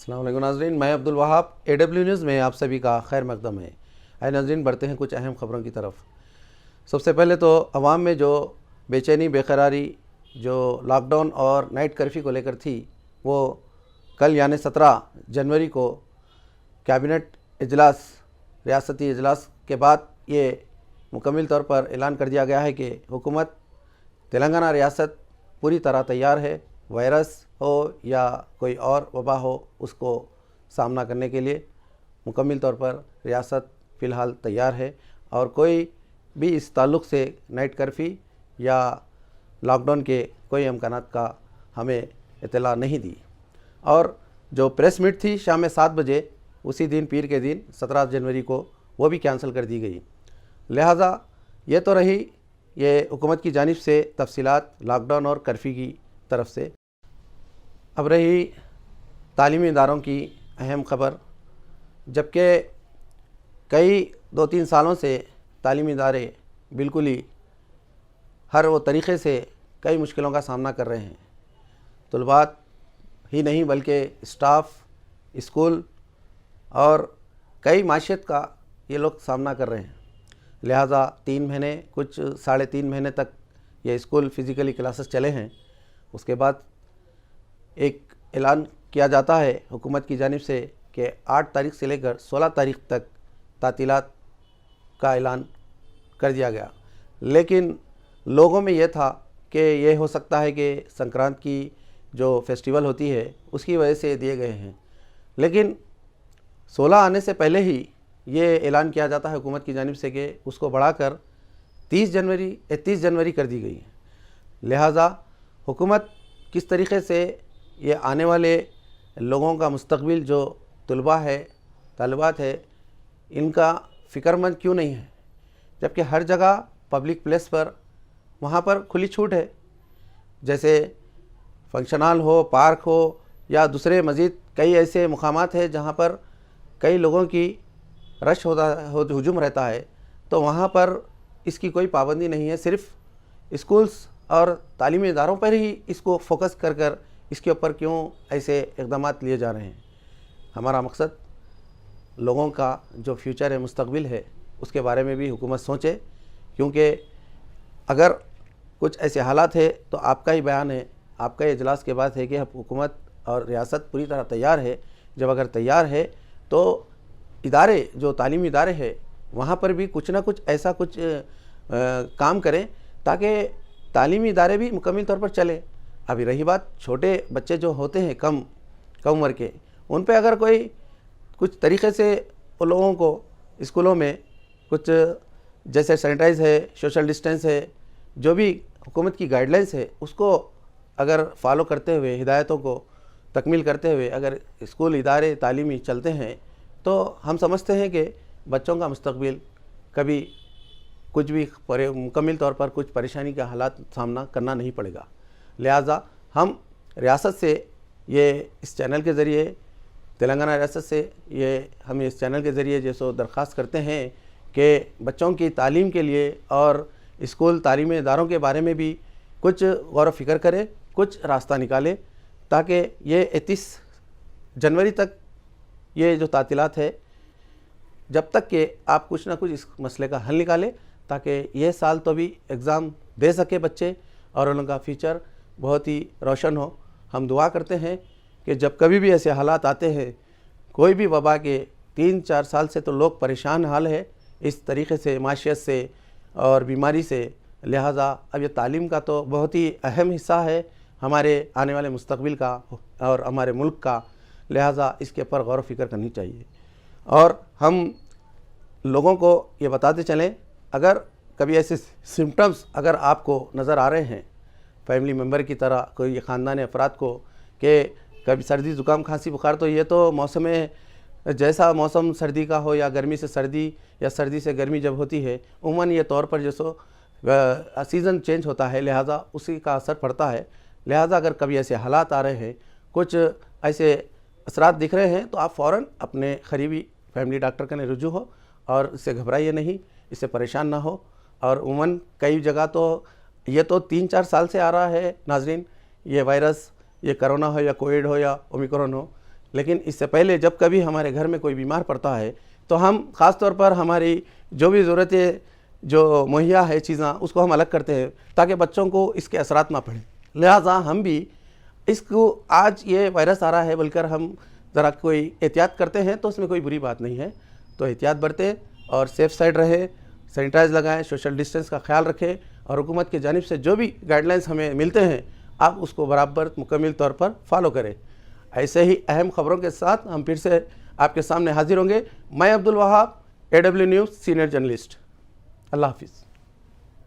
السلام علیکم ناظرین، میں عبد الوہاب AW نیوز میں آپ سبھی کا خیر مقدم ہے۔ اے ناظرین، بڑھتے ہیں کچھ اہم خبروں کی طرف۔ سب سے پہلے تو عوام میں جو بے چینی بے قراری جو لاک ڈاؤن اور نائٹ کرفیو کو لے کر تھی، وہ کل یعنی 17 جنوری کو کابینٹ اجلاس، ریاستی اجلاس کے بعد یہ مکمل طور پر اعلان کر دیا گیا ہے کہ حکومت تلنگانہ ریاست پوری طرح تیار ہے، وائرس ہو یا کوئی اور وبا ہو اس کو سامنا کرنے کے لیے مکمل طور پر ریاست فی الحال تیار ہے، اور کوئی بھی اس تعلق سے نائٹ کرفیو یا لاک ڈاؤن کے کوئی امکانات کا ہمیں اطلاع نہیں دی۔ اور جو پریس میٹ تھی شام میں 7 بجے اسی دن پیر کے دن 17 جنوری کو، وہ بھی کینسل کر دی گئی۔ لہٰذا یہ تو رہی یہ حکومت کی جانب سے تفصیلات لاک ڈاؤن اور کرفیو کی طرف سے۔ اب رہی تعلیمی اداروں کی اہم خبر، جبکہ کئی 2-3 سالوں سے تعلیمی ادارے بالکل ہی ہر وہ طریقے سے کئی مشکلوں کا سامنا کر رہے ہیں۔ طلباء ہی نہیں بلکہ اسٹاف، اسکول اور کئی معیشت کا یہ لوگ سامنا کر رہے ہیں۔ لہٰذا 3 مہینے کچھ 3.5 مہینے تک یہ اسکول فزیکلی کلاسز چلے ہیں۔ اس کے بعد ایک اعلان کیا جاتا ہے حکومت کی جانب سے کہ 8 تاریخ سے لے کر 16 تاریخ تک تعطیلات کا اعلان کر دیا گیا، لیکن لوگوں میں یہ تھا کہ یہ ہو سکتا ہے کہ سنکرانت کی جو فیسٹیول ہوتی ہے اس کی وجہ سے دیے گئے ہیں، لیکن 16 آنے سے پہلے ہی یہ اعلان کیا جاتا ہے حکومت کی جانب سے کہ اس کو بڑھا کر 30 جنوری کر دی گئی ہے۔ لہٰذا حکومت کس طریقے سے یہ آنے والے لوگوں کا مستقبل جو طلباء ہے، طالبات ہے، ان کا فکر مند کیوں نہیں ہے، جبکہ ہر جگہ پبلک پلیس پر وہاں پر کھلی چھوٹ ہے، جیسے فنکشن ہال ہو، پارک ہو یا دوسرے مزید کئی ایسے مقامات ہیں جہاں پر کئی لوگوں کی رش ہجوم رہتا ہے، تو وہاں پر اس کی کوئی پابندی نہیں ہے۔ صرف اسکولز اور تعلیمی اداروں پر ہی اس کو فوکس کر کر اس کے اوپر کیوں ایسے اقدامات لیے جا رہے ہیں۔ ہمارا مقصد لوگوں کا جو فیوچر ہے، مستقبل ہے، اس کے بارے میں بھی حکومت سوچے، کیونکہ اگر کچھ ایسے حالات ہے تو آپ کا ہی بیان ہے، آپ کا ہی اجلاس کے بعد ہے کہ حکومت اور ریاست پوری طرح تیار ہے۔ جب اگر تیار ہے تو ادارے جو تعلیمی ادارے ہیں وہاں پر بھی کچھ نہ کچھ ایسا کچھ کام کریں تاکہ تعلیمی ادارے بھی مکمل طور پر چلے۔ ابھی رہی بات چھوٹے بچے جو ہوتے ہیں کم عمر کے، ان پہ اگر کوئی کچھ طریقے سے ان لوگوں کو اسکولوں میں کچھ جیسے سینیٹائز ہے، سوشل ڈسٹینس ہے، جو بھی حکومت کی گائیڈ لائنس ہے اس کو اگر فالو کرتے ہوئے، ہدایتوں کو تکمیل کرتے ہوئے اگر اسکول ادارے تعلیمی چلتے ہیں تو ہم سمجھتے ہیں کہ بچوں کا مستقبل کبھی کچھ بھی مکمل طور پر کچھ پریشانی کا حالات سامنا کرنا نہیں پڑے گا۔ لہٰذا ہم ریاست سے یہ اس چینل کے ذریعے، تلنگانہ ریاست سے ہم اس چینل کے ذریعے جیسو درخواست کرتے ہیں کہ بچوں کی تعلیم کے لیے اور اسکول تعلیمی اداروں کے بارے میں بھی کچھ غور و فکر کرے، کچھ راستہ نکالے، تاکہ یہ 31 جنوری تک یہ جو تعطیلات ہے، جب تک کہ آپ کچھ نہ کچھ اس مسئلے کا حل نکالیں، تاکہ یہ سال تو بھی ایگزام دے سکے بچے اور ان کا فیوچر بہت ہی روشن ہو۔ ہم دعا کرتے ہیں کہ جب کبھی بھی ایسے حالات آتے ہیں، کوئی بھی وبا کے 3-4 سال سے تو لوگ پریشان حال ہے اس طریقے سے، معیشت سے اور بیماری سے۔ لہٰذا اب یہ تعلیم کا تو بہت ہی اہم حصہ ہے ہمارے آنے والے مستقبل کا اور ہمارے ملک کا، لہٰذا اس کے اوپر غور و فکر کرنی چاہیے۔ اور ہم لوگوں کو یہ بتاتے چلیں، اگر کبھی ایسے سمٹمز اگر آپ کو نظر آ رہے ہیں فیملی ممبر کی طرح، کوئی خاندان افراد کو، کہ کبھی سردی زکام کھانسی بخار، تو یہ تو موسم جیسا موسم سردی کا ہو یا گرمی سے سردی یا سردی سے گرمی جب ہوتی ہے، عموماً یہ طور پر جیسو سیزن چینج ہوتا ہے، لہٰذا اسی کا اثر پڑتا ہے۔ لہٰذا اگر کبھی ایسے حالات آ رہے ہیں، کچھ ایسے اثرات دکھ رہے ہیں، تو آپ فوراً اپنے قریبی فیملی ڈاکٹر کے رجوع ہو اور اس سے گھبرائیے نہیں، اس سے پریشان نہ ہو۔ اور عموماً کئی جگہ تو یہ تو 3-4 سال سے آ رہا ہے ناظرین، یہ وائرس، یہ کرونا ہو یا کووڈ ہو یا اومیکرون ہو، لیکن اس سے پہلے جب کبھی ہمارے گھر میں کوئی بیمار پڑتا ہے تو ہم خاص طور پر ہماری جو بھی ضرورتیں جو مہیا ہے چیزاں اس کو ہم الگ کرتے ہیں تاکہ بچوں کو اس کے اثرات نہ پڑیں. لہٰذا ہم بھی اس کو آج یہ وائرس آ رہا ہے بول کر ہم ذرا کوئی احتیاط کرتے ہیں تو اس میں کوئی بری بات نہیں ہے. تو احتیاط برتیں اور سیف سائڈ رہے, سینیٹائز لگائیں, سوشل ڈسٹینس کا خیال رکھیں, اور حکومت کی جانب سے جو بھی گائیڈ لائنس ہمیں ملتے ہیں آپ اس کو برابر مکمل طور پر فالو کریں. ایسے ہی اہم خبروں کے ساتھ ہم پھر سے آپ کے سامنے حاضر ہوں گے. میں عبد الوہاب, AW نیوز سینئر جرنلسٹ. اللہ حافظ.